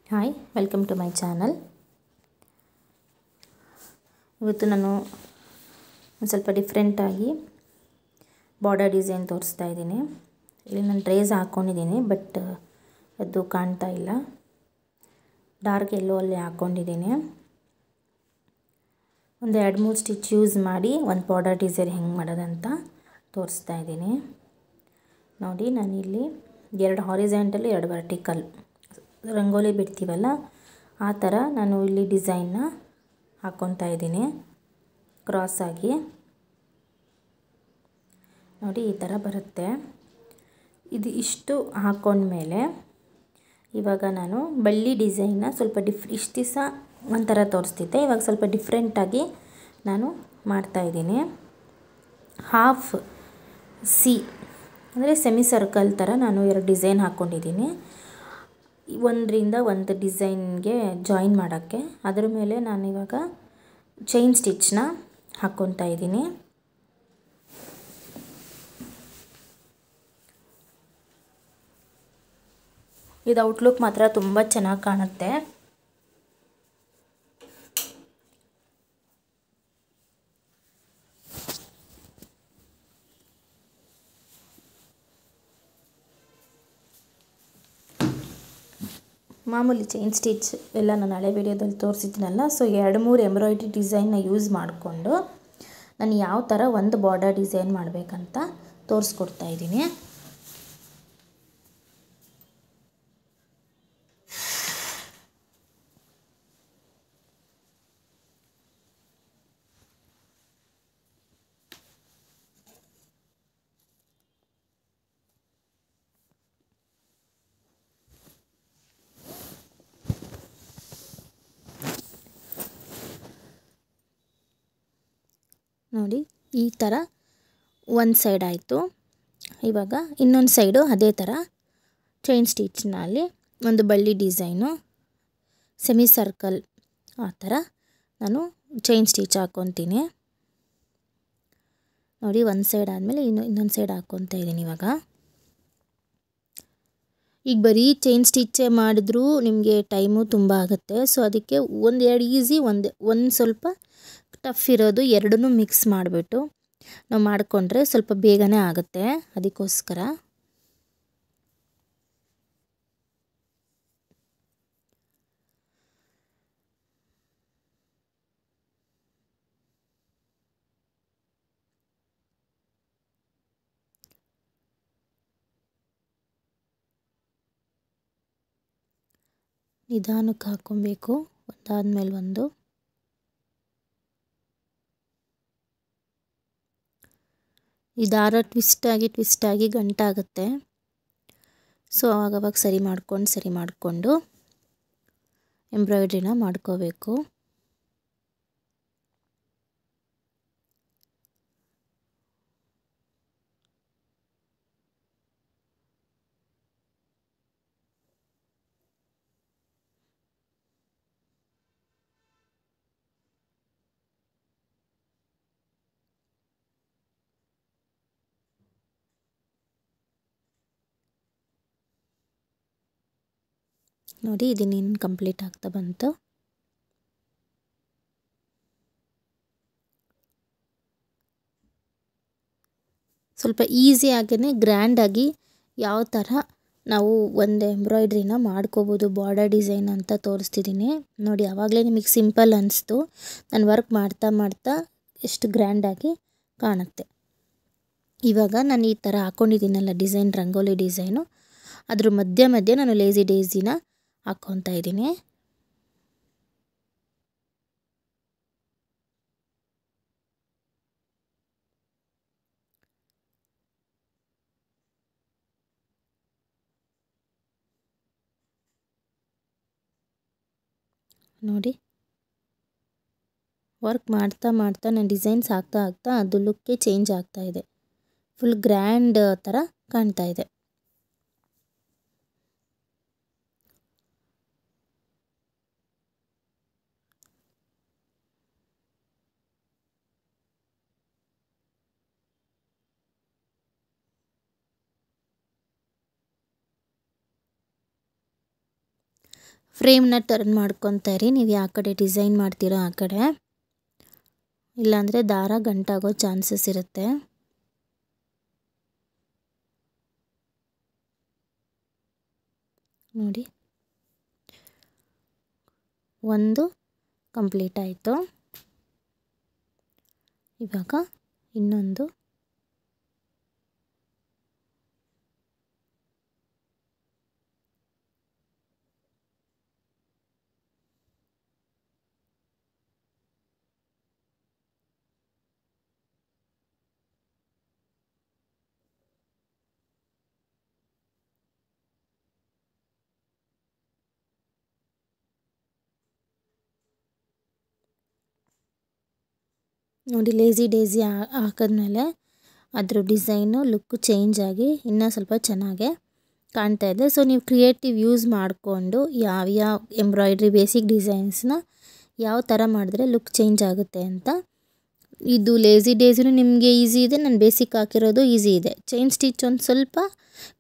Hi welcome to my channel. ಇವತ್ತು ನಾನು ಒಂದು ಸ್ವಲ್ಪ ಡಿಫ್ರೆಂಟಾಗಿ ಬಾರ್ಡರ್ ಡಿಸೈನ್ ತೋರಿಸ್ತಾ ಇದ್ದೀನಿ. ಇಲ್ಲಿ ನಾನು ಡ್ರೇಸ್ ಹಾಕ್ಕೊಂಡಿದ್ದೀನಿ, ಬಟ್ ಅದು ಕಾಣ್ತಾ ಇಲ್ಲ. ಡಾರ್ಕ್ ಎಲ್ಲೋ ಅಲ್ಲಿ ಹಾಕ್ಕೊಂಡಿದ್ದೀನಿ. ಒಂದು 2-3 ಸ್ಟಿಚ್ ಯೂಸ್ ಮಾಡಿ ಒಂದು ಬಾರ್ಡರ್ ಡಿಸೈನ್ ಹೆಂಗೆ ಮಾಡೋದಂತ ತೋರಿಸ್ತಾ ಇದ್ದೀನಿ. ನೋಡಿ, ನಾನಿಲ್ಲಿ 2 ಹಾರಿಜಾಂಟಲ್ 2 ವರ್ಟಿಕಲ್ ರಂಗೋಲಿ ಬಿಡ್ತೀವಲ್ಲ ಆ ಥರ ನಾನು ಇಲ್ಲಿ ಡಿಸೈನ್ನ ಹಾಕ್ಕೊತಾ ಇದ್ದೀನಿ ಕ್ರಾಸ್ ಆಗಿ. ನೋಡಿ, ಈ ಥರ ಬರುತ್ತೆ. ಇದು ಇಷ್ಟು ಹಾಕ್ಕೊಂಡ್ಮೇಲೆ ಇವಾಗ ನಾನು ಬಳ್ಳಿ ಡಿಸೈನ್ನ ಸ್ವಲ್ಪ ಇಷ್ಟು ದಿವಸ ಒಂಥರ ತೋರಿಸ್ತಿದ್ದೆ, ಇವಾಗ ಸ್ವಲ್ಪ ಡಿಫ್ರೆಂಟಾಗಿ ನಾನು ಮಾಡ್ತಾಯಿದ್ದೀನಿ. ಹಾಫ್ ಸಿ ಅಂದರೆ ಸೆಮಿ ಸರ್ಕಲ್ ಥರ ನಾನು 2 ಡಿಸೈನ್ ಹಾಕ್ಕೊಂಡಿದ್ದೀನಿ. ಒಂದರಿಂದ ಒಂದು ಡಿಸೈನ್ಗೆ ಜಾಯಿನ್ ಮಾಡೋಕ್ಕೆ ಅದ್ರ ಮೇಲೆ ನಾನು ಇವಾಗ ಚೈನ್ ಸ್ಟಿಚ್ನ ಹಾಕ್ಕೊತಾ ಇದ್ದೀನಿ. ಇದು ಔಟ್ಲುಕ್ ಮಾತ್ರ ತುಂಬ ಚೆನ್ನಾಗಿ ಕಾಣುತ್ತೆ. ಮಾಮೂಲಿ ಚೈನ್ ಸ್ಟಿಚ್ ಎಲ್ಲ ನಾನು ಹಳೆ ವಿಡಿಯೋದಲ್ಲಿ ತೋರಿಸಿದ್ನಲ್ಲ, ಸೊ 2-3 ಎಂಬ್ರಾಯ್ಡ್ರಿ ಡಿಸೈನ್ನ ಯೂಸ್ ಮಾಡಿಕೊಂಡು ನಾನು ಯಾವ ಥರ ಒಂದು ಬಾರ್ಡರ್ ಡಿಸೈನ್ ಮಾಡಬೇಕಂತ ತೋರಿಸ್ಕೊಡ್ತಾ ಇದ್ದೀನಿ. ನೋಡಿ, ಈ ಥರ ಒಂದು ಸೈಡ್ ಆಯಿತು. ಇವಾಗ ಇನ್ನೊಂದು ಸೈಡು ಅದೇ ಥರ ಚೈನ್ ಸ್ಟಿಚ್ನಲ್ಲಿ ಒಂದು ಬಳ್ಳಿ ಡಿಸೈನು ಸೆಮಿ ಸರ್ಕಲ್ ಆ ಥರ ನಾನು ಚೈನ್ ಸ್ಟಿಚ್ ಹಾಕ್ಕೊತೀನಿ. ನೋಡಿ, ಒಂದು ಸೈಡ್ ಆದಮೇಲೆ ಇನ್ನೊಂದು ಸೈಡ್ ಹಾಕ್ಕೊತಾ ಇದ್ದೀನಿ. ಈಗ ಬರೀ ಚೈನ್ ಸ್ಟಿಚ್ಚೇ ಮಾಡಿದ್ರೂ ನಿಮಗೆ ಟೈಮು ತುಂಬ ಆಗುತ್ತೆ. ಸೊ ಅದಕ್ಕೆ 1-2 ಈಸಿ, ಒಂದು ಸ್ವಲ್ಪ ಟಫ್ ಇರೋದು ಎರಡನ್ನೂ ಮಿಕ್ಸ್ ಮಾಡಿಬಿಟ್ಟು ನಾವು ಮಾಡಿಕೊಂಡ್ರೆ ಸ್ವಲ್ಪ ಬೇಗನೆ ಆಗುತ್ತೆ. ಅದಕ್ಕೋಸ್ಕರ ನಿಧಾನಕ್ಕೆ ಹಾಕ್ಕೊಬೇಕು, ಒಂದಾದ್ಮೇಲೆ ಒಂದು. ಈ ದಾರ ಟ್ವಿಸ್ಟಾಗಿ ಗಂಟಾಗುತ್ತೆ. ಸೊ ಆವಾಗ ಸರಿ ಮಾಡಿಕೊಂಡು ಎಂಬ್ರಾಯ್ಡ್ರಿನ ಮಾಡ್ಕೋಬೇಕು. ನೋಡಿ, ಇದನ್ನೇನು ಕಂಪ್ಲೀಟ್ ಆಗ್ತಾ ಬಂತು. ಸ್ವಲ್ಪ ಈಸಿಯಾಗೇ ಗ್ರ್ಯಾಂಡಾಗಿ ಯಾವ ಥರ ನಾವು ಒಂದು ಎಂಬ್ರಾಯ್ಡ್ರಿನ ಮಾಡ್ಕೋಬೋದು ಬಾರ್ಡರ್ ಡಿಸೈನ್ ಅಂತ ತೋರಿಸ್ತಿದ್ದೀನಿ. ನೋಡಿ, ಆವಾಗಲೇ ನಿಮಗೆ ಸಿಂಪಲ್ ಅನಿಸ್ತು. ನಾನು ವರ್ಕ್ ಮಾಡ್ತಾ ಎಷ್ಟು ಗ್ರ್ಯಾಂಡಾಗಿ ಕಾಣುತ್ತೆ. ಇವಾಗ ನಾನು ಈ ಥರ ಹಾಕ್ಕೊಂಡಿದ್ದೀನಲ್ಲ ಡಿಸೈನ್, ರಂಗೋಲಿ ಡಿಸೈನು, ಅದ್ರ ಮಧ್ಯೆ ನಾನು ಲೇಸಿ ಡೇಸಿನ ಹಾಕ್ಕೊತಾ ಇದ್ದೀನಿ. ನೋಡಿ, ವರ್ಕ್ ಮಾಡ್ತಾ ನಾನು ಡಿಸೈನ್ಸ್ ಹಾಕ್ತಾ ಅದು ಲುಕ್ಕೇ ಚೇಂಜ್ ಆಗ್ತಾ ಇದೆ. ಫುಲ್ ಗ್ರ್ಯಾಂಡ್ ಥರ ಕಾಣ್ತಾ ಇದೆ. ಫ್ರೇಮ್ನ ಟರ್ನ್ ಮಾಡ್ಕೊತಾ ಇರಿ. ನೀವು ಯಾವ ಕಡೆ ಡಿಸೈನ್ ಮಾಡ್ತೀರೋ ಆ ಕಡೆ, ಇಲ್ಲಾಂದರೆ ದಾರ ಗಂಟಾಗೋ ಚಾನ್ಸಸ್ ಇರುತ್ತೆ. ನೋಡಿ, ಒಂದು ಕಂಪ್ಲೀಟ್ ಆಯಿತು. ಇವಾಗ ಇನ್ನೊಂದು ನೋಡಿ, ಲೇಸಿ ಡೇಸಿ ಹಾಕಿದ್ಮೇಲೆ ಅದ್ರ ಡಿಸೈನು ಲುಕ್ಕು ಚೇಂಜ್ ಆಗಿ ಇನ್ನೂ ಸ್ವಲ್ಪ ಚೆನ್ನಾಗೆ ಕಾಣ್ತಾ ಇದೆ. ಸೊ ನೀವು ಕ್ರಿಯೇಟಿವ್ ಯೂಸ್ ಮಾಡಿಕೊಂಡು ಯಾವ್ಯಾವ ಎಂಬ್ರಾಯ್ಡ್ರಿ ಬೇಸಿಕ್ ಡಿಸೈನ್ಸ್ನ ಯಾವ ಥರ ಮಾಡಿದ್ರೆ ಲುಕ್ ಚೇಂಜ್ ಆಗುತ್ತೆ ಅಂತ. ಇದು ಲೇಸಿ ಡೇಸಿನೂ ನಿಮಗೆ ಈಸಿ ಇದೆ, ನಾನು ಬೇಸಿಕ್ ಹಾಕಿರೋದು ಈಸಿ ಇದೆ. ಚೈನ್ ಸ್ಟಿಚ್ ಒಂದು ಸ್ವಲ್ಪ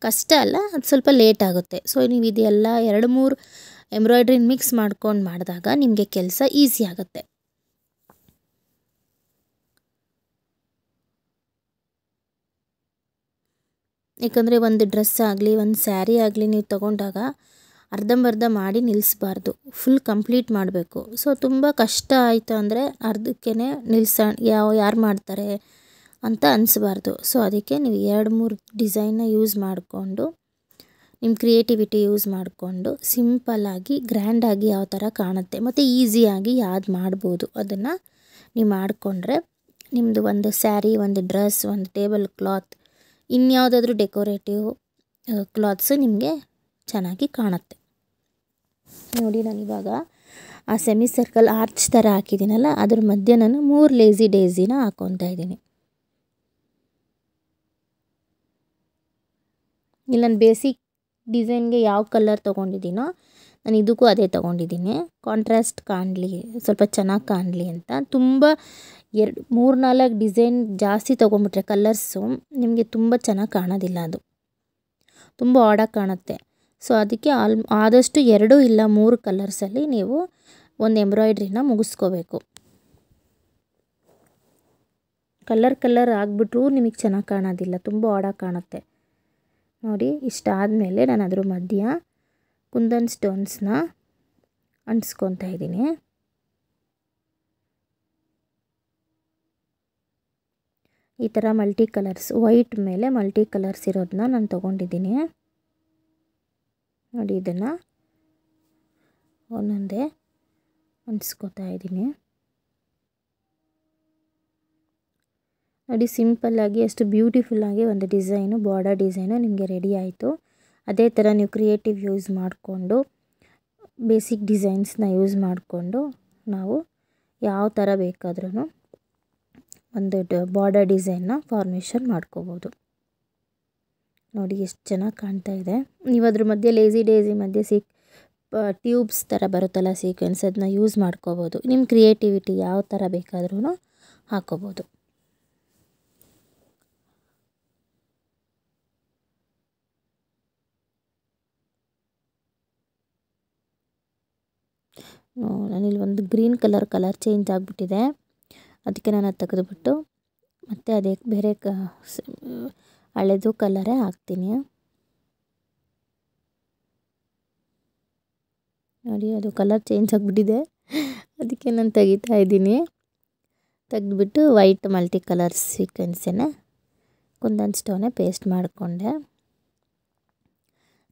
ಕಷ್ಟ ಅಲ್ಲ, ಅದು ಸ್ವಲ್ಪ ಲೇಟ್ ಆಗುತ್ತೆ. ಸೊ ನೀವು ಇದೆಲ್ಲ 2-3 ಎಂಬ್ರಾಯ್ಡ್ರಿನ ಮಿಕ್ಸ್ ಮಾಡ್ಕೊಂಡು ಮಾಡಿದಾಗ ನಿಮಗೆ ಕೆಲಸ ಈಸಿ ಆಗುತ್ತೆ. ಏಕೆಂದರೆ ಒಂದು ಡ್ರೆಸ್ ಆಗಲಿ ಒಂದು ಸ್ಯಾರಿ ಆಗಲಿ ನೀವು ತೊಗೊಂಡಾಗ ಅರ್ಧಂಬರ್ಧ ಮಾಡಿ ನಿಲ್ಲಿಸಬಾರ್ದು, ಫುಲ್ ಕಂಪ್ಲೀಟ್ ಮಾಡಬೇಕು. ಸೊ ತುಂಬ ಕಷ್ಟ ಆಯಿತು ಅಂದರೆ ಅರ್ಧಕ್ಕೇ ಯಾರು ಮಾಡ್ತಾರೆ ಅಂತ ಅನಿಸ್ಬಾರ್ದು. ಸೊ ಅದಕ್ಕೆ ನೀವು 2-3 ಡಿಸೈನ್ನ ಯೂಸ್ ಮಾಡಿಕೊಂಡು ನಿಮ್ಮ ಕ್ರಿಯೇಟಿವಿಟಿ ಯೂಸ್ ಮಾಡಿಕೊಂಡು ಸಿಂಪಲ್ಲಾಗಿ ಗ್ರ್ಯಾಂಡಾಗಿ ಯಾವ ಥರ ಕಾಣುತ್ತೆ ಮತ್ತು ಈಸಿಯಾಗಿ ಯಾವ್ದು ಮಾಡ್ಬೋದು ಅದನ್ನು ನೀವು ಮಾಡಿಕೊಂಡ್ರೆ ನಿಮ್ಮದು ಒಂದು ಸ್ಯಾರಿ, ಒಂದು ಡ್ರೆಸ್, ಒಂದು ಟೇಬಲ್ ಕ್ಲಾತ್, ಇನ್ಯಾವುದಾದ್ರೂ ಡೆಕೋರೇಟಿವ್ ಕ್ಲಾತ್ಸು ನಿಮಗೆ ಚೆನ್ನಾಗಿ ಕಾಣುತ್ತೆ. ನೋಡಿ, ನಾನಿವಾಗ ಆ ಸೆಮಿ ಸರ್ಕಲ್ ಆರ್ಚ್ ಥರ ಹಾಕಿದ್ದೀನಲ್ಲ, ಅದ್ರ ಮಧ್ಯೆ ನಾನು 3 ಲೇಸಿ ಡೇಸಿನ ಹಾಕ್ಕೊತಾ ಇದ್ದೀನಿ. ಇಲ್ಲಿ ನಾನು ಬೇಸಿಕ್ ಡಿಸೈನ್ಗೆ ಯಾವ ಕಲರ್ ತೊಗೊಂಡಿದ್ದೀನೋ ನಾನು ಇದಕ್ಕೂ ಅದೇ ತೊಗೊಂಡಿದ್ದೀನಿ. ಕಾಂಟ್ರಾಸ್ಟ್ ಕಾಣಲಿ, ಸ್ವಲ್ಪ ಚೆನ್ನಾಗಿ ಕಾಣಲಿ ಅಂತ. ತುಂಬ 3-4 ಡಿಸೈನ್ ಜಾಸ್ತಿ ತೊಗೊಂಬಿಟ್ರೆ ಕಲರ್ಸು ನಿಮಗೆ ತುಂಬ ಚೆನ್ನಾಗಿ ಕಾಣೋದಿಲ್ಲ, ಅದು ತುಂಬ ಆಡಾಗಿ ಕಾಣುತ್ತೆ. ಸೊ ಅದಕ್ಕೆ ಆದಷ್ಟು 2 ಇಲ್ಲ 3 ಕಲರ್ಸಲ್ಲಿ ನೀವು ಒಂದು ಎಂಬ್ರಾಯ್ಡ್ರಿನ ಮುಗಿಸ್ಕೋಬೇಕು. ಕಲರ್ ಆಗಿಬಿಟ್ರೂ ನಿಮಗೆ ಚೆನ್ನಾಗಿ ಕಾಣೋದಿಲ್ಲ, ತುಂಬ ಆಡಾಗಿ ಕಾಣುತ್ತೆ. ನೋಡಿ, ಇಷ್ಟಾದಮೇಲೆ ನಾನು ಅದ್ರ ಮಧ್ಯ ಕುಂದನ್ ಸ್ಟೋನ್ಸ್ನ ಅಂಟಿಸ್ಕೊತಾ ಇದ್ದೀನಿ. ಈ ಥರ ಮಲ್ಟಿ ಕಲರ್ಸ್, ವೈಟ್ ಮೇಲೆ ಮಲ್ಟಿ ಕಲರ್ಸ್ ಇರೋದನ್ನ ನಾನು ತೊಗೊಂಡಿದ್ದೀನಿ. ನೋಡಿ, ಇದನ್ನು ಒಂದೊಂದೇ ಅಂಟಿಸ್ಕೊತಾ ಇದ್ದೀನಿ. ನೋಡಿ, ಸಿಂಪಲ್ಲಾಗಿ ಎಷ್ಟು ಬ್ಯೂಟಿಫುಲ್ಲಾಗಿ ಒಂದು ಡಿಸೈನು, ಬಾರ್ಡರ್ ಡಿಸೈನು ನಿಮಗೆ ರೆಡಿ ಆಯಿತು. ಅದೇ ಥರ ನೀವು ಕ್ರಿಯೇಟಿವ್ ಯೂಸ್ ಮಾಡಿಕೊಂಡು ಬೇಸಿಕ್ ಡಿಸೈನ್ಸ್ನ ಯೂಸ್ ಮಾಡಿಕೊಂಡು ನಾವು ಯಾವ ಥರ ಬೇಕಾದ್ರೂ ಒಂದು ಬಾರ್ಡರ್ ಡಿಸೈನ್ನ ಫಾರ್ಮೇಷನ್ ಮಾಡ್ಕೋಬೋದು. ನೋಡಿ, ಎಷ್ಟು ಚೆನ್ನಾಗಿ ಕಾಣ್ತಾ ಇದೆ. ನೀವು ಅದ್ರ ಮಧ್ಯೆ ಲೇಸಿ ಡೇಸಿ ಮಧ್ಯೆ ಟ್ಯೂಬ್ಸ್ ಥರ ಬರುತ್ತಲ್ಲ ಸೀಕ್ವೆನ್ಸ್, ಅದನ್ನ ಯೂಸ್ ಮಾಡ್ಕೋಬೋದು. ನಿಮ್ಮ ಕ್ರಿಯೇಟಿವಿಟಿ ಯಾವ ಥರ ಬೇಕಾದ್ರೂ ಹಾಕೋಬೋದು. ನಾನಿಲ್ಲಿ ಒಂದು ಗ್ರೀನ್ ಕಲರ್ ಚೇಂಜ್ ಆಗಿಬಿಟ್ಟಿದೆ, ಅದಕ್ಕೆ ನಾನು ಅದು ತೆಗೆದುಬಿಟ್ಟು ಮತ್ತು ಅದೇ ಬೇರೆ ಹಳೆದು ಕಲರೇ ಹಾಕ್ತೀನಿ. ನೋಡಿ, ಅದು ಕಲರ್ ಚೇಂಜ್ ಆಗಿಬಿಟ್ಟಿದೆ, ಅದಕ್ಕೆ ನಾನು ತೆಗಿತಾ ಇದ್ದೀನಿ. ತೆಗೆದುಬಿಟ್ಟು ವೈಟ್ ಮಲ್ಟಿ ಕಲರ್ ಸೀಕ್ವೆನ್ಸನ್ನು ಕುಂದನ್ ಸ್ಟೋನೇ ಪೇಸ್ಟ್ ಮಾಡಿಕೊಂಡೆ.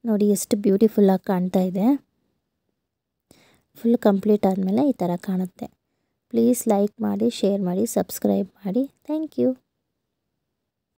ನೋಡಿ, ಎಷ್ಟು ಬ್ಯೂಟಿಫುಲ್ಲಾಗಿ ಕಾಣ್ತಾ ಇದೆ. ಫುಲ್ ಕಂಪ್ಲೀಟ್ ಆದಮೇಲೆ ಈ ಥರ ಕಾಣುತ್ತೆ. ಪ್ಲೀಸ್ ಲೈಕ್ ಮಾಡಿ, ಶೇರ್ ಮಾಡಿ, ಸಬ್ಸ್ಕ್ರೈಬ್ ಮಾಡಿ. Thank you.